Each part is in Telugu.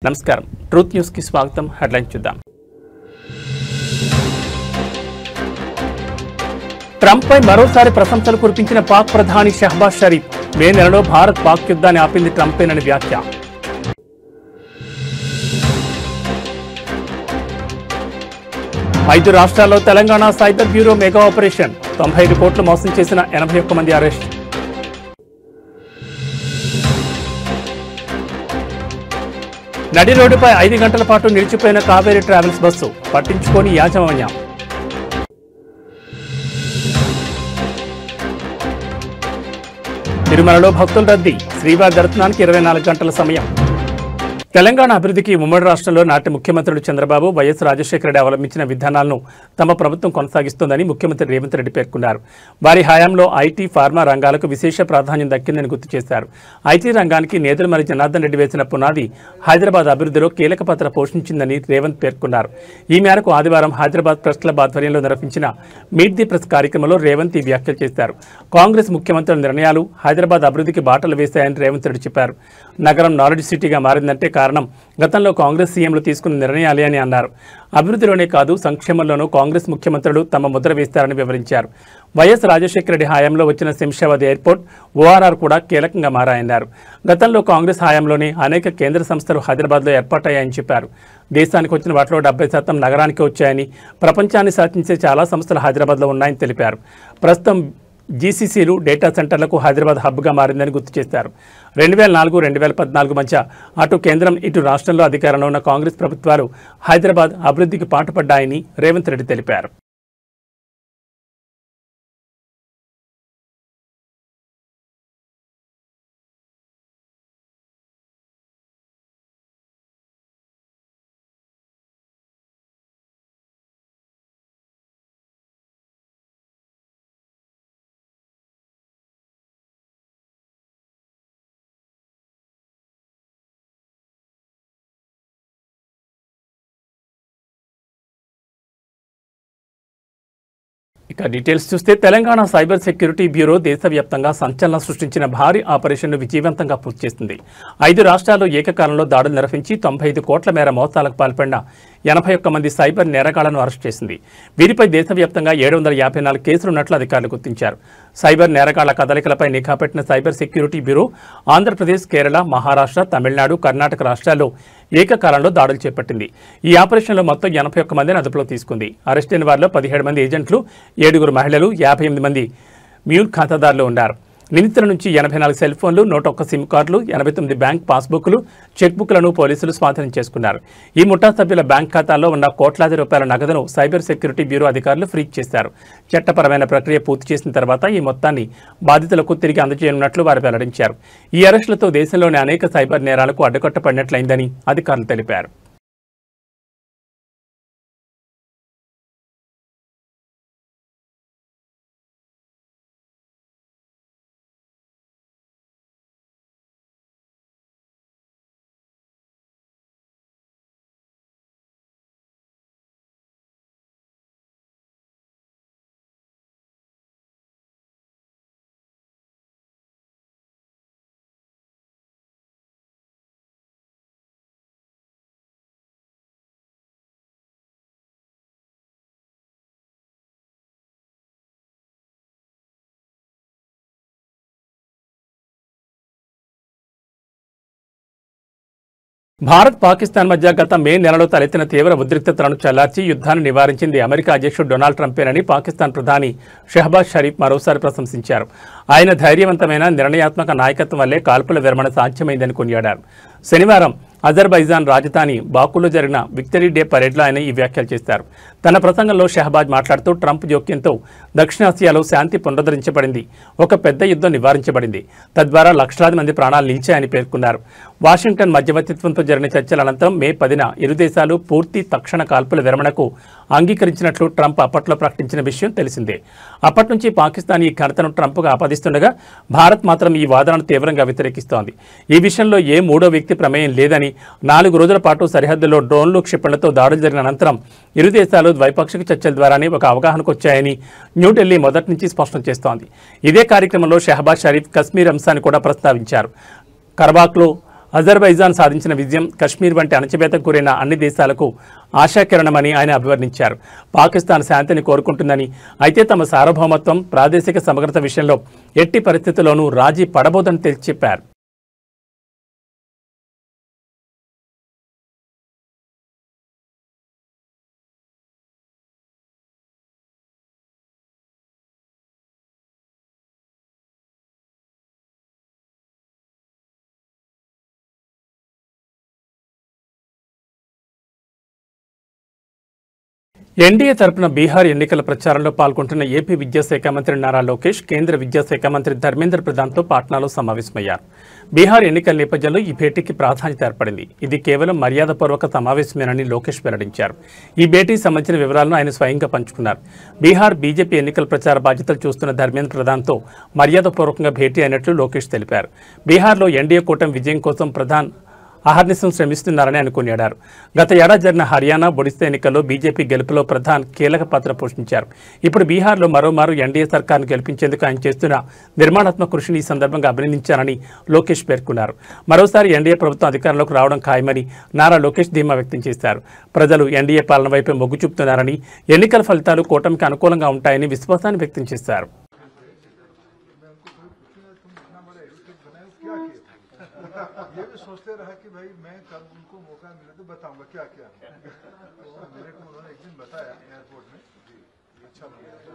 నమస్కారం ట్రూత్ న్యూస్ కి స్వాగతం హెడ్లైన్ చూద్దాం ట్రంప్ పై మరోసారి ప్రశంసలు కురిపించిన పాక్ ప్రధాని షహబాజ్ షరీఫ్ మే నెలలో భారత్ పాక్ యుద్ధాన్ని ఆపింది ట్రంపేనని వ్యాఖ్య 5 రాష్ట్రాల్లో Telangana cyber bureau mega operation 95 కోట్లు మోసం చేసిన 81 మంది అరెస్ట్ నడి రోడ్డుపై 5 గంటల పాటు నిలిచిపోయిన కావేరీ ట్రావెల్స్ బస్సు పట్టించుకోని యాజమాన్యం తిరుమలలో భక్తుల రద్దీ శ్రీవారి దర్శనానికి 24 గంటల సమయం తెలంగాణ అభివృద్ధికి ఉమ్మడి రాష్ట్రంలో నాటి ముఖ్యమంత్రులు చంద్రబాబు వైఎస్ రాజశేఖర రెడ్డి అవలంబించిన విధానాలను తమ ప్రభుత్వం కొనసాగిస్తోందని ముఖ్యమంత్రి రేవంత్ రెడ్డి పేర్కొన్నారు. వారి హయాంలో ఐటీ ఫార్మా రంగాలకు విశేష ప్రాధాన్యం దక్కిందని గుర్తు చేశారు. ఐటీ రంగానికి నేదురుమల్లి జనార్దన్ రెడ్డి వేసిన పునాది హైదరాబాద్ అభివృద్ధిలో కీలక పాత్ర పోషించిందని రేవంత్ పేర్కొన్నారు. ఈ మేరకు ఆదివారం హైదరాబాద్ ప్రెస్ క్లబ్ ఆధ్వర్యంలో నిర్వహించిన మీట్ ది ప్రెస్ కార్యక్రమంలో రేవంత్ ఈ వ్యాఖ్యలు చేశారు. కాంగ్రెస్ ముఖ్యమంత్రుల నిర్ణయాలు హైదరాబాద్ అభివృద్ధికి బాటలు వేశాయని రేవంత్ రెడ్డి చెప్పారు. నగరం నాలెడ్జ్ సిటీగా మారిందంటే కారణం గతంలో కాంగ్రెస్ సీఎంలు తీసుకున్న నిర్ణయాలే అని అన్నారు. అభివృద్ధిలోనే కాదు సంక్షేమంలోనూ కాంగ్రెస్ ముఖ్యమంత్రులు తమ ముద్ర వేస్తారని వివరించారు. వైఎస్ రాజశేఖర రెడ్డి హయాంలో వచ్చిన శంషాబాద్ ఎయిర్పోర్ట్, ఓఆర్ఆర్ కూడా కీలకంగా మారాయన్నారు. గతంలో కాంగ్రెస్ హయాంలోనే అనేక కేంద్ర సంస్థలు హైదరాబాద్లో ఏర్పాటయ్యాయని చెప్పారు. దేశానికి వచ్చిన వాటిలో 70% నగరానికి వచ్చాయని, ప్రపంచాన్ని శాసించే చాలా సంస్థలు హైదరాబాద్లో ఉన్నాయని తెలిపారు. ప్రస్తుతం జీసీసీలు డేటా సెంటర్లకు హైదరాబాద్ హబ్గా మారిందని గుర్తు చేశారు. 2004-2014 మధ్య అటు కేంద్రం ఇటు రాష్ట్రంలో అధికారంలో ఉన్న కాంగ్రెస్ ప్రభుత్వాలు హైదరాబాద్ అభివృద్ధికి పాటుపడ్డాయని రేవంత్ రెడ్డి తెలిపారు. ఇక డీటెయిల్స్ చూస్తే తెలంగాణ సైబర్ సెక్యూరిటీ బ్యూరో దేశవ్యాప్తంగా సంచలనం సృష్టించిన భారీ ఆపరేషన్ను విజయవంతంగా పూర్తి చేసింది. 5 రాష్ట్రాల్లో ఏకకాలంలో దాడులు నిర్వహించి 95 కోట్ల మేర మోసాలకు పాల్పడిన 81 మంది సైబర్ నేరగాళ్లను అరెస్ట్ చేసింది. వీరిపై దేశవ్యాప్తంగా 754 కేసులున్నట్లు అధికారులు గుర్తించారు. సైబర్ నేరగాళ్ల కదలికలపై నిఘా పెట్టిన cyber security bureau Andhra Pradesh, Kerala, Maharashtra, Tamil Nadu, Karnataka రాష్ట్రాల్లో ఏకకాలంలో దాడులు చేపట్టింది. ఈ ఆపరేషన్లో మొత్తం 81 మందిని అదుపులో తీసుకుంది. అరెస్ట్ అయిన వారిలో 17 మంది ఏజెంట్లు, 7 మహిళలు, 58 మంది మ్యూల్ ఖాతాదారులు ఉన్నారు. నిందితుల నుంచి 84 సెల్ ఫోన్లు, 101 సిమ్ కార్డులు, 89 బ్యాంక్ పాస్బుక్లు, చెక్ బుక్లను పోలీసులు స్వాధీనం చేసుకున్నారు. ఈ ముఠా సభ్యుల బ్యాంక్ ఖాతాల్లో ఉన్న కోట్లాది రూపాయల నగదును సైబర్ సెక్యూరిటీ బ్యూరో అధికారులు ఫ్రీజ్ చేశారు. చట్టపరమైన ప్రక్రియ పూర్తి చేసిన తర్వాత ఈ మొత్తాన్ని బాధితులకు తిరిగి అందజేయనున్నట్లు వారు వెల్లడించారు. ఈ అరెస్టులతో దేశంలోని అనేక సైబర్ నేరాలకు అడ్డుకట్టపడినట్లయిందని అధికారులు తెలిపారు. భారత్, పాకిస్తాన్ మధ్య గత మే నెలలో తలెత్తిన తీవ్ర ఉద్రిక్తతలను చల్లార్చి యుద్ధాన్ని నివారించింది అమెరికా అధ్యక్షుడు డొనాల్డ్ ట్రంపేనని పాకిస్తాన్ ప్రధాని షహబాజ్ షరీఫ్ మరోసారి ప్రశంసించారు. ఆయన ధైర్యవంతమైన నిర్ణయాత్మక నాయకత్వం వల్లే కాల్పుల విరమణ సాధ్యమైందని కొనియాడారు. శనివారం అజర్బైజాన్ రాజధాని బాకులో జరిగిన విక్టరీ డే పరేడ్లో ఆయన ఈ వ్యాఖ్యలు చేశారు. తన ప్రసంగంలో షహబాజ్ మాట్లాడుతూ ట్రంప్ జోక్యంతో దక్షిణాసియాలో శాంతి పునరుద్ధరించబడింది, ఒక పెద్ద యుద్ధం నివారించబడింది, తద్వారా లక్షలాది మంది ప్రాణాలు నిలిచాయని పేర్కొన్నారు. వాషింగ్టన్ మధ్యవర్తిత్వంతో జరిగిన చర్చల అనంతరం మే 10న ఇరు దేశాలు పూర్తి తక్షణ కాల్పుల విరమణకు అంగీకరించినట్లు ట్రంప్ అప్పట్లో ప్రకటించిన విషయం తెలిసిందే. అప్పటి నుంచి పాకిస్తాన్ ఈ ఘనతను ట్రంప్గా ఆపాదిస్తుండగా భారత్ మాత్రం ఈ వాదనను తీవ్రంగా వ్యతిరేకిస్తోంది. ఈ విషయంలో ఏ మూడో వ్యక్తి ప్రమేయం లేదని, 4 రోజుల పాటు సరిహద్దులో డ్రోన్లు, క్షిపణులతో దాడులు జరిగిన అనంతరం ఇరు దేశాలు ద్వైపాక్షిక చర్చల ద్వారానే ఒక అవగాహనకు వచ్చాయని న్యూఢిల్లీ మొదటి నుంచి స్పష్టం చేస్తోంది. ఇదే కార్యక్రమంలో షహబాజ్ షరీఫ్ కశ్మీర్ అంశాన్ని కూడా ప్రస్తావించారు. కర్బాక్లో అజర్బైజాన్ సాధించిన విజయం కశ్మీర్ వంటి అణచివేతకు గురైన అన్ని దేశాలకు ఆశాకిరణమని ఆయన అభివర్ణించారు. పాకిస్తాన్ శాంతిని కోరుకుంటుందని, అయితే తమ సార్వభౌమత్వం, ప్రాదేశిక సమగ్రత విషయంలో ఎట్టి పరిస్థితుల్లోనూ రాజీ పడబోదని తేల్చి చెప్పారు. ఎన్డీఏ తరపున బీహార్ ఎన్నికల ప్రచారంలో పాల్గొంటున్న ఏపీ విద్యాశాఖ మంత్రి నారా లోకేష్ కేంద్ర విద్యాశాఖ మంత్రి ధర్మేంద్ర ప్రధాన్తో పాట్నాలో సమావేశమయ్యారు. బీహార్ ఎన్నికల నేపథ్యంలో ఈ భేటీకి ప్రాధాన్యత ఏర్పడింది. ఇది కేవలం మర్యాదపూర్వక సమావేశమేనని లోకేష్ వెల్లడించారు. ఈ భేటీకి సంబంధించిన వివరాలను ఆయన స్వయంగా పంచుకున్నారు. బీహార్ బీజేపీ ఎన్నికల ప్రచార బాధ్యతలు చూస్తున్న ధర్మేంద్ర ప్రధాన్తో మర్యాదపూర్వకంగా భేటీ అయినట్లు లోకేష్ తెలిపారు. బీహార్లో ఎన్డీఏ కూటమి విజయం కోసం ప్రధాన్ అహర్నిశం శ్రమిస్తున్నారని ఆయన కొనియాడారు. గత ఏడాది జరిగిన హర్యానా, ఒడిశా ఎన్నికల్లో బీజేపీ గెలుపులో ప్రధాన్ కీలక పాత్ర పోషించారు. ఇప్పుడు బీహార్లో మరోమారు ఎన్డీఏ సర్కార్ను గెలిపించేందుకు ఆయన చేస్తున్న నిర్మాణాత్మక కృషిని ఈ సందర్భంగా అభినందించారని లోకేష్ పేర్కొన్నారు. మరోసారి ఎన్డీఏ ప్రభుత్వం అధికారంలోకి రావడం ఖాయమని నారా లోకేష్ ధీమా వ్యక్తం చేశారు. ప్రజలు ఎన్డీఏ పాలన వైపే మొగ్గు చూపుతున్నారని, ఎన్నికల ఫలితాలు కూటమికి అనుకూలంగా ఉంటాయని విశ్వాసాన్ని వ్యక్తం చేశారు. ये भी सोचते रहा कि भाई मैं कब उनको मौका मिले तो बताऊंगा क्या क्या तो मेरे को उन्होंने एक दिन बताया एयरपोर्ट में जी ये अच्छा लग गया तो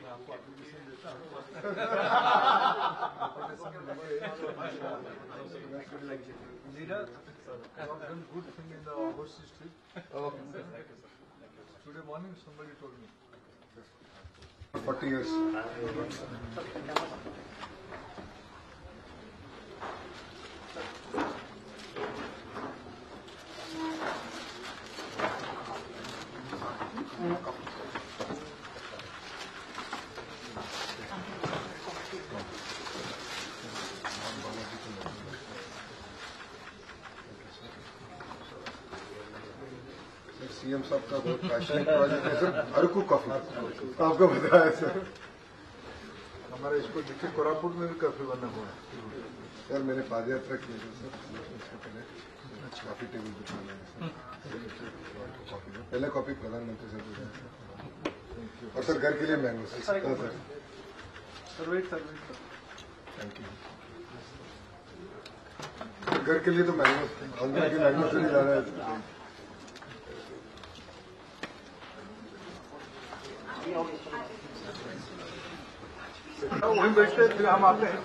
मैं आपको एप्लीकेशन देता हूँ good thing in the host history today morning somebody told me 40 years CM साहब का बहुत पैशनेट प्रोजेक्ट है सर अरकू कॉफी आपको बताया सर हमारे इसको देखिए कोरापुट में भी काफी बना हुआ है सर मैंने पादयात्रा की है सर उससे पहले कॉफी टेबल बिठाना है सर पहले कॉफी प्रधानमंत्री से और सर घर के लिए mango sir wait sir thank you घर के लिए तो मैंगो अंदर के मैंगो से नहीं लाना है वहीं बैठते फिर हम आते हैं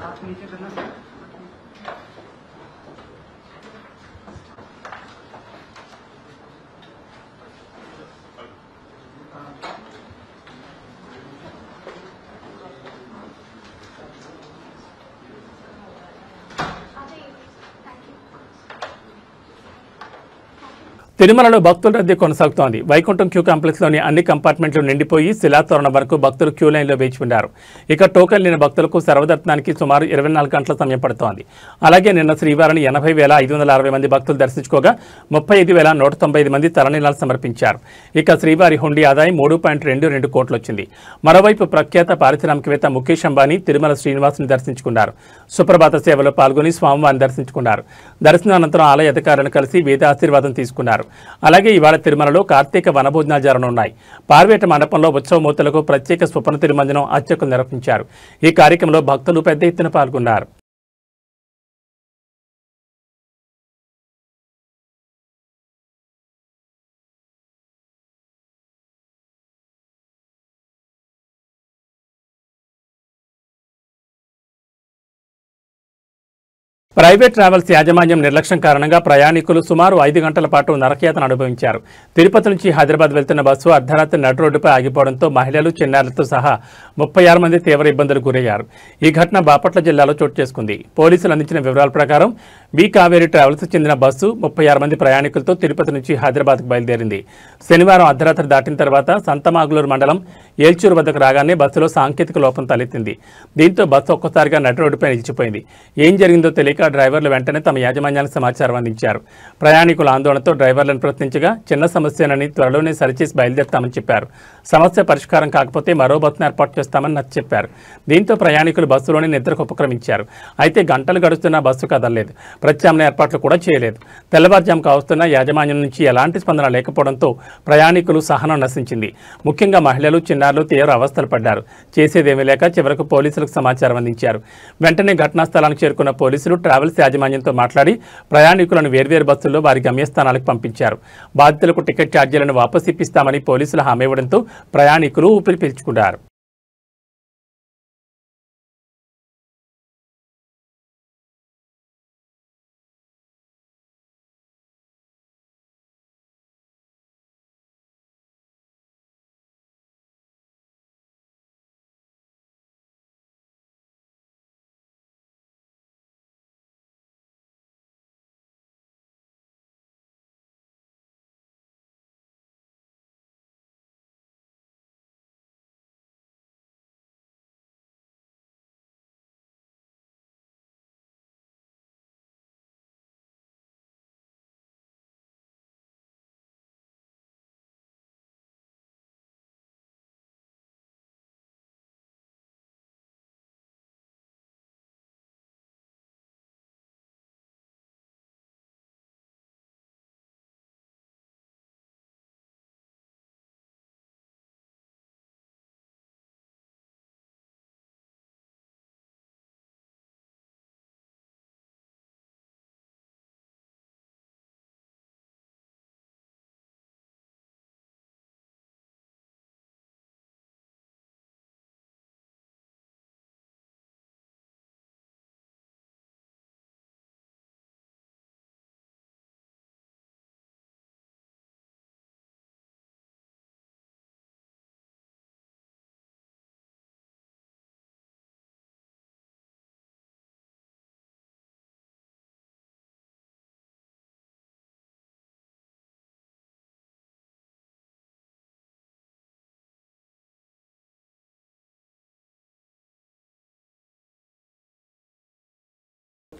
हाथ नीचे करना తిరుమలలో భక్తుల రద్దీ కొనసాగుతోంది. వైకుంఠం క్యూ కాంప్లెక్స్లోని అన్ని కంపార్ట్మెంట్లు నిండిపోయి శిలాతోరణం వరకు భక్తులు క్యూ లైన్లో వేచి ఉన్నారు. ఇక టోకెన్ లేని భక్తులకు సర్వదర్శనానికి సుమారు 24 గంటల సమయం పడుతోంది. అలాగే నిన్న శ్రీవారిని 80,560 మంది భక్తులు దర్శించుకోగా 35,195 మంది తలనీలాలు సమర్పించారు. ఇక శ్రీవారి హుండీ ఆదాయం 3.22 కోట్లు వచ్చింది. మరోవైపు ప్రఖ్యాత పారిశ్రామికవేత్త ముఖేష్ అంబానీ తిరుమల శ్రీనివాసుని దర్శించుకున్నారు. సుప్రభాత సేవలో పాల్గొని స్వామివారిని దర్శించుకున్నారు. దర్శనానంతరం ఆలయ అధికారులను కలిసి వేద ఆశీర్వాదం తీసుకున్నారు. అలాగే ఇవాళ తిరుమలలో కార్తీక వనభోజనాలు జరగనున్నాయి. పార్వేట మండపంలో ఉత్సవమూర్తులకు ప్రత్యేక స్వప్న తిరుమంజనం అర్చకులు నిర్వహించారు. ఈ కార్యక్రమంలో భక్తులు పెద్ద ఎత్తున పాల్గొన్నారు. ప్రైవేట్ ట్రావెల్స్ యాజమాన్యం నిర్లక్ష్యం కారణంగా ప్రయాణికులు సుమారు 5 గంటల పాటు నరకయాతన అనుభవించారు. తిరుపతి నుంచి హైదరాబాద్ వెళ్తున్న బస్సు అర్ధరాత్రి నడు రోడ్డుపై ఆగిపోవడంతో మహిళలు, చిన్నారులతో సహా 36 మంది తీవ్ర ఇబ్బందులకు గురయ్యారు. ఈ ఘటన బాపట్ల జిల్లాలో చోటు చేసుకుంది. పోలీసులు అందించిన వివరాల ప్రకారం బి కావేరి ట్రావెల్స్ చెందిన బస్సు 36 మంది ప్రయాణికులతో తిరుపతి నుంచి హైదరాబాద్కు బయలుదేరింది. శనివారం అర్ధరాత్రి దాటిన తర్వాత సంతమాగులూరు మండలం ఏల్చూరు వద్దకు రాగానే బస్సులో సాంకేతిక లోపం తలెత్తింది. దీంతో బస్సు ఒక్కసారిగా నడి రోడ్డుపై నిలిచిపోయింది. ఏం జరిగిందో తెలియక డ్రైవర్లు వెంటనే తమ యాజమాన్యానికి సమాచారం అందించారు. ప్రయాణికుల ఆందోళనతో డ్రైవర్లను ప్రశ్నించగా చిన్న సమస్యనని త్వరలోనే సరిచేసి బయలుదేరుతామని చెప్పారు. సమస్య పరిష్కారం కాకపోతే మరో బస్సును ఏర్పాటు చేస్తామని నచ్చ చెప్పారు. దీంతో ప్రయాణికులు బస్సులోనే నిద్రకు ఉపక్రమించారు. అయితే గంటలు గడుస్తున్నా బస్సు కదలలేదు. ప్రత్యామ్నాయ ఏర్పాట్లు కూడా చేయలేదు. తెల్లవారుజాము కావస్తున్న యాజమాన్యం నుంచి ఎలాంటి స్పందన లేకపోవడంతో ప్రయాణికులు సహనం నశించింది. ముఖ్యంగా మహిళలు, చిన్నారులు తీవ్ర అవస్థలు పడ్డారు. చేసేదేమీ లేక చివరకు పోలీసులకు సమాచారం అందించారు. వెంటనే ఘటనా స్థలానికి చేరుకున్న పోలీసులు ట్రావెల్స్ యాజమాన్యంతో మాట్లాడి ప్రయాణికులను వేర్వేరు బస్సుల్లో వారి గమ్యస్థానాలకు పంపించారు. బాధితులకు టికెట్ ఛార్జీలను వాపసు ఇప్పిస్తామని పోలీసులు హామీ ఇవ్వడంతో ప్రయాణికులు ఊపిరి పీల్చుకున్నారు.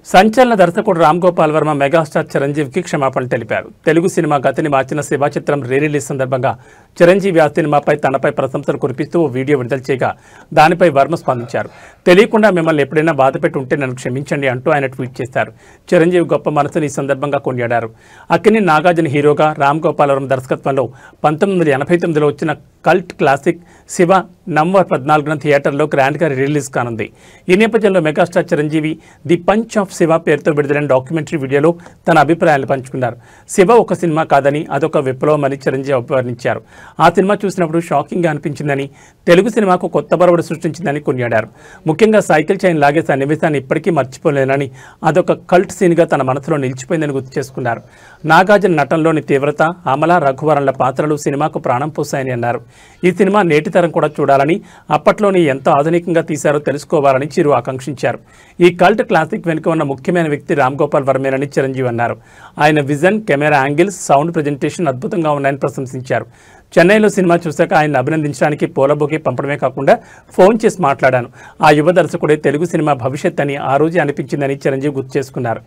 సంచలన దర్శకుడు రామ్ గోపాల్ వర్మ మెగాస్టార్ చిరంజీవికి క్షమాపణలు తెలిపారు. తెలుగు సినిమా గతిని మార్చిన శివ చిత్రం రీ-రిలీజ్ సందర్భంగా చిరంజీవి ఆ సినిమాపై తనపై ప్రశంసలు కురిపిస్తూ ఓ వీడియో విడుదల చేయగా దానిపై వర్మ స్పందించారు. తెలియకుండా మిమ్మల్ని ఎప్పుడైనా బాధపెట్టి ఉంటే నన్ను క్షమించండి అంటూ ఆయన ట్వీట్ చేశారు. చిరంజీవి గొప్ప మనసుని ఈ సందర్భంగా కొనియాడారు. అక్కినేని నాగార్జున హీరోగా రామ్ గోపాల్ వర్మ దర్శకత్వంలో 1989లో వచ్చిన కల్ట్ క్లాసిక్ శివ నవంబర్ 14న థియేటర్లో గ్రాండ్గా రిలీజ్ కానుంది. ఈ నేపథ్యంలో megastar Chiranjeevi the punch of Shiva పేరుతో విడుదలైన డాక్యుమెంటరీ వీడియోలో తన అభిప్రాయాలు పంచుకున్నారు. శివ ఒక సినిమా కాదని అదొక విప్లవమని చిరంజీవి అభివర్ణించారు. ఆ సినిమా చూసినప్పుడు షాకింగ్గా అనిపించిందని, తెలుగు సినిమాకు కొత్త బరవడు సృష్టించిందని కొనియాడారు. ముఖ్యంగా సైకిల్ చైన్ లాగే సన్నివేశాన్ని ఇప్పటికీ మర్చిపోలేనని, అదొక కల్ట్ సీన్గా తన మనసులో నిలిచిపోయిందని గుర్తు చేసుకున్నారు. నాగార్జున నటనలోని తీవ్రత, అమల, రఘువరన్ల పాత్రలు సినిమాకు ప్రాణం పోసాయని అన్నారు. ఈ సినిమా నేటి తరం కూడా చూడాలని, అప్పట్లోని ఎంతో ఆధునికంగా తీశారో తెలుసుకోవాలని చిరు ఆకాంక్షించారు. ఈ కల్ట్ క్లాసిక్ వెనుక ఉన్న ముఖ్యమైన వ్యక్తి రామ్ గోపాల్ వర్మేనని చిరంజీవి అన్నారు. ఆయన vision, camera angles, sound presentation అద్భుతంగా ఉన్నాయని ప్రశంసించారు. చెన్నైలో సినిమా చూశాక ఆయన అభినందించడానికి పూలబొకే పంపడమే కాకుండా ఫోన్ చేసి మాట్లాడాను. ఆ యువ దర్శకుడే తెలుగు సినిమా భవిష్యత్ అని ఆ రోజే అనిపించిందని చిరంజీవి గుర్తు చేసుకున్నారు.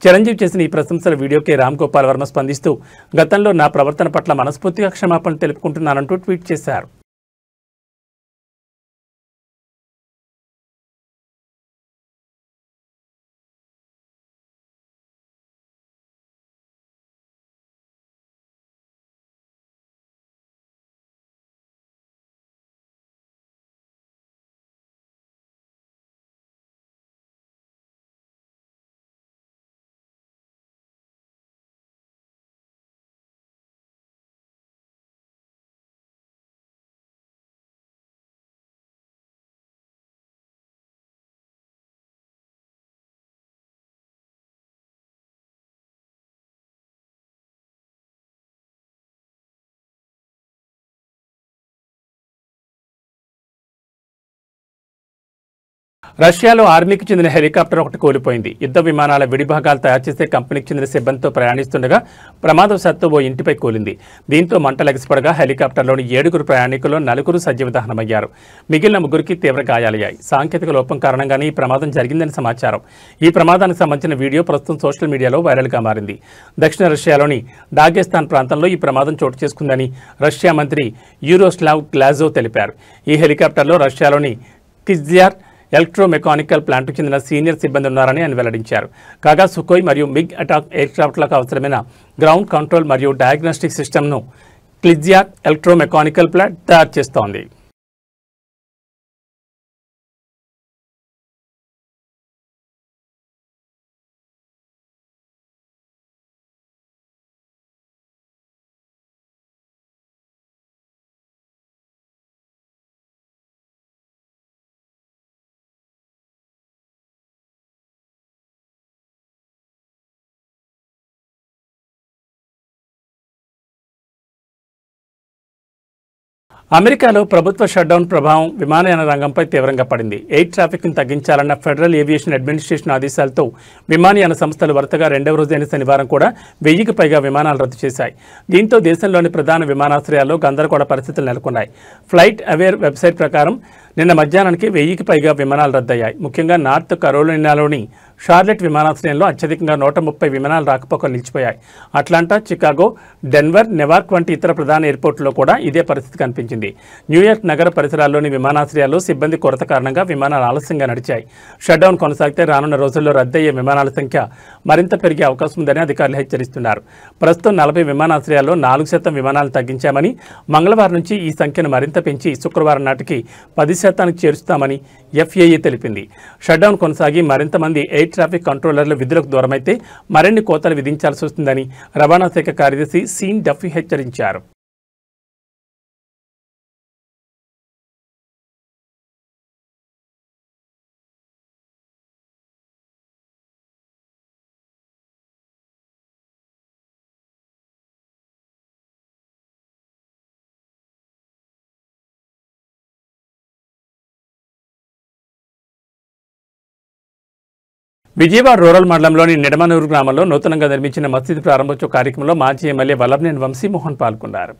చిరంజీవి చేసిన ఈ ప్రశంసల వీడియోకి రామ్ గోపాల్ వర్మ స్పందిస్తూ గతంలో నా ప్రవర్తన పట్ల మనస్ఫూర్తిగా క్షమాపణలు తెలుపుకుంటున్నానంటూ ట్వీట్ చేశారు. రష్యాలో ఆర్మీకి చెందిన హెలికాప్టర్ ఒకటి కూలిపోయింది. యుద్ధ విమానాల విడిభాగాలు తయారు చేసే కంపెనీకి చెందిన సిబ్బందితో ప్రయాణిస్తుండగా ప్రమాదవశాత్తు ఓ ఇంటిపై కూలింది. దీంతో మంటలు ఎగసిపడగా హెలికాప్టర్లోని 7 ప్రయాణికుల్లో 4 సజీవ దహనమయ్యారు. మిగిలిన 3కి తీవ్ర గాయాలయ్యాయి. సాంకేతిక లోపం కారణంగానే ఈ ప్రమాదం జరిగిందని సమాచారం. ఈ ప్రమాదానికి సంబంధించిన వీడియో ప్రస్తుతం సోషల్ మీడియాలో వైరల్గా మారింది. దక్షిణ రష్యాలోని డాగెస్తాన్ ప్రాంతంలో ఈ ప్రమాదం చోటు చేసుకుందని రష్యా మంత్రి యూరోస్లావ్ గ్లాజో తెలిపారు. ఈ హెలికాప్టర్లో రష్యాలోని కిజ్యార్ ఎలక్ట్రోమెకానికల్ ప్లాంట్కు చెందిన సీనియర్ సిబ్బంది ఉన్నారని ఆయన వెల్లడించారు. కాగా సుఖోయ్ మరియు మిగ్ అటాక్ ఎయిర్క్రాఫ్ట్లకు అవసరమైన గ్రౌండ్ కంట్రోల్ మరియు డయాగ్నోస్టిక్ సిస్టమ్ను క్లిజ్యార్ ఎలక్ట్రోమెకానికల్ ప్లాంట్ తయారు చేస్తోంది. అమెరికాలో ప్రభుత్వ షట్డౌన్ ప్రభావం విమానయాన రంగంపై తీవ్రంగా పడింది. ఎయిర్ ట్రాఫిక్ను తగ్గించాలన్న ఫెడరల్ ఏవియేషన్ అడ్మినిస్ట్రేషన్ ఆదేశాలతో విమానయాన సంస్థలు వరుసగా 2వ రోజైన శనివారం కూడా 1000కి పైగా విమానాలు రద్దు చేశాయి. దీంతో దేశంలోని ప్రధాన విమానాశ్రయాల్లో గందరగోళ పరిస్థితులు నెలకొన్నాయి. ఫ్లైట్ అవేర్ వెబ్సైట్ ప్రకారం నిన్న మధ్యాహ్నానికి 1000కి పైగా విమానాలు రద్దయ్యాయి. ముఖ్యంగా నార్త్ కరోలినాలోని షార్లెట్ విమానాశ్రయంలో అత్యధికంగా 130 విమానాలు రాకపోకలు నిలిచిపోయాయి. అట్లాంటా, చికాగో, డెన్వర్, నెవార్క్ వంటి ఇతర ప్రధాన ఎయిర్పోర్టుల్లో కూడా ఇదే పరిస్థితి కనిపించింది. న్యూయార్క్ నగర పరిసరాల్లోని విమానాశ్రయాల్లో సిబ్బంది కొరత కారణంగా విమానాలు ఆలస్యంగా నడిచాయి. షట్డౌన్ కొనసాగితే రానున్న రోజుల్లో రద్దయ్యే విమానాల సంఖ్య మరింత పెరిగే అవకాశం ఉందని అధికారులు హెచ్చరిస్తున్నారు. ప్రస్తుతం 40 విమానాశ్రయాల్లో 4% విమానాలు తగ్గించామని, మంగళవారం నుంచి ఈ సంఖ్యను మరింత పెంచి శుక్రవారం నాటికి 10% చేరుస్తామని FAA తెలిపింది. షట్డౌన్ కొనసాగి మరింత మంది ఎయిర్ ట్రాఫిక్ కంట్రోలర్లు విధులకు దూరమైతే మరిన్ని కోతలు విధించాల్సి వస్తుందని రవాణా శాఖ కార్యదర్శి సీన్ డఫీ హెచ్చరించారు. విజయవాడ రూరల్ మండలంలోని నిడమనూరు గ్రామంలో నూతనంగా నిర్మించిన మసీదు ప్రారంభోత్సవ కార్యక్రమంలో మాజీ ఎమ్మెల్యే వల్లభనేని వంశీమోహన్ పాల్గొన్నారు.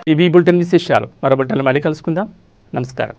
ఇవి బులెటిన్ విశేషాలు. మరో బులెటిన్లో మళ్ళీ కలుసుకుందాం. నమస్కారం.